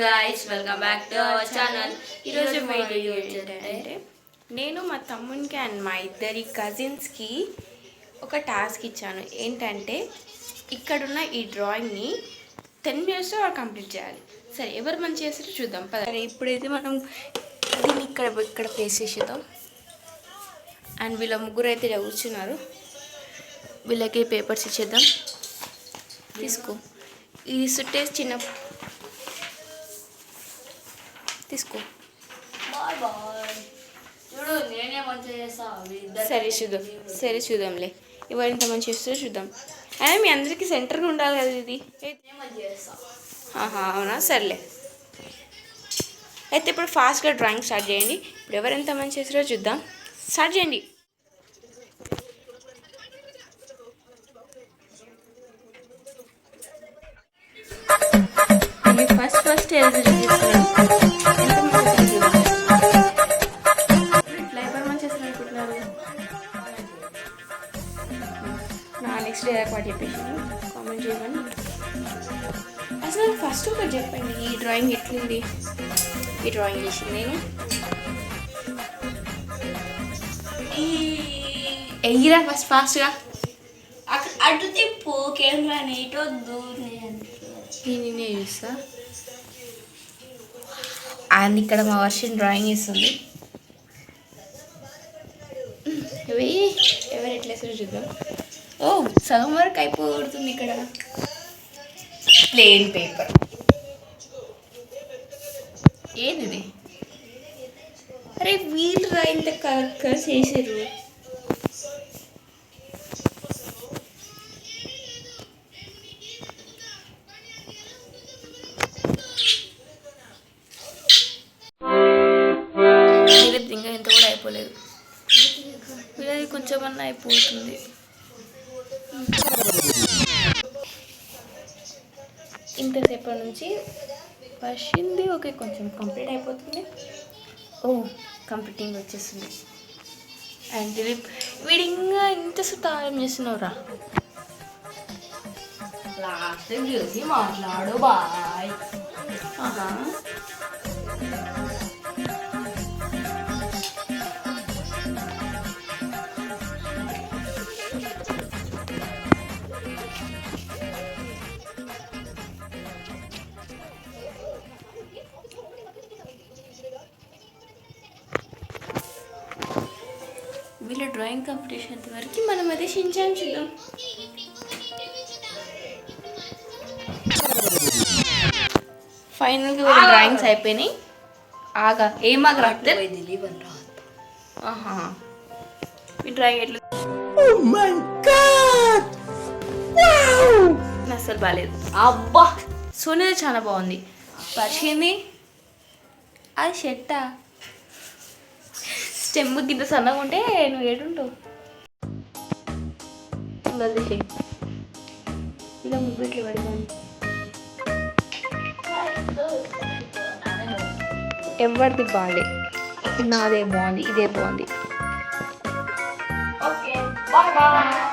Guys, welcome back to our channel. ఈరోజు video ఏంటంటే నేను మా తమ్మునికి అండ్ మా ఇద్దరి కజిన్స్కి ఒక టాస్క్ ఇచ్చాను. ఏంటంటే ఇక్కడున్న ఈ డ్రాయింగ్ని 10 minutesలో కంప్లీట్ చేయాలి. సరే, ఎవరు మంచి చేస్తారో చూద్దాం. సరే, ఇప్పుడైతే మనం దీన్ని ఇక్కడ ప్లేస్ చేసేద్దాం. అండ్ వీళ్ళ ముగ్గురు అయితే కూర్చున్నారు. వీళ్ళకి పేపర్స్ ఇచ్చేద్దాం. తీసుకో, ఇది సుట్టేసి చిన్న తీసుకో. చూడు, నేనే మంచిగా చేస్తా. సరే చూద్దాంలే, ఎవరు ఇంత మంచి చేస్తారో చూద్దాం. అయినా మీ అందరికీ సెంటర్గా ఉండాలి కదా ఇది. అవునా, సర్లే. అయితే ఇప్పుడు ఫాస్ట్గా డ్రాయింగ్ స్టార్ట్ చేయండి. ఇప్పుడు ఎవరు ఎంత మంచి చేస్తారో చూద్దాం. స్టార్ట్ చేయండి. ఫస్ట్ ఎవరు మంచి చేస్తారు అనుకుంటున్నారు? నెక్స్ట్ పాటు చెప్పేసి కామెంట్ చేయమని. అసలు ఫస్ట్ ఒకటి చెప్పండి, ఈ డ్రాయింగ్ ఎట్లుంది? ఈ డ్రాయింగ్ చేసింది నేను. ఎయ్యిరా ఫాస్ట్గా. అటు తిప్పు కెమెరా, నీటొద్దు. నేనే చూస్తా. అండ్ ఇక్కడ మా వర్షన్ డ్రాయింగ్ ఇస్తుంది. ఎవరు ఎట్లా వేసారో చూద్దాం. ఓ, సగం వరకు అయిపోతుంది. ఇక్కడ ప్లెయిన్ పేపర్. ఏది? అరే, వీళ్ళు ఇంత కలర్ చేసారు. ఇంకా ఇంత కూడా అయిపోలేదు. వీళ్ళది కొంచెం అన్నా అయిపోతుంది. ఇంతసేపటి నుంచి వర్షింది. ఓకే, కొంచెం కంప్లీట్ అయిపోతుంది. ఓ, కంప్లీటింగ్ వచ్చేస్తుంది. అండ్ దిలీప్, వీడు ఇంకా ఇంత సుతారం చేస్తున్నావురా. లాస్ట్ చూసి మాట్లాడు బాయ్. వీళ్ళ డ్రాయింగ్ కాంపిటీషన్ వరకు మనం అదే షించాన్ చూద్దాం. ఫైనల్గా వీళ్ళ డ్రాయింగ్స్ అయిపోయినాయి. ఏమాగా రాస్తే ఈ డ్రాయింగ్ ఎట్లా అసలు బాగాలేదు. అబ్బా, సోనిది చాలా బాగుంది. పరిచింది అది షెట్టా స్టెమ్ కింద సన్నగా ఉంటే నువ్వు ఏడుంటావు. ఇలా ముగ్గురికి పడిపోయింది. ఎవరిది బాగాలే, నాదే బాగుంది, ఇదే బాగుంది. Okay, bye bye.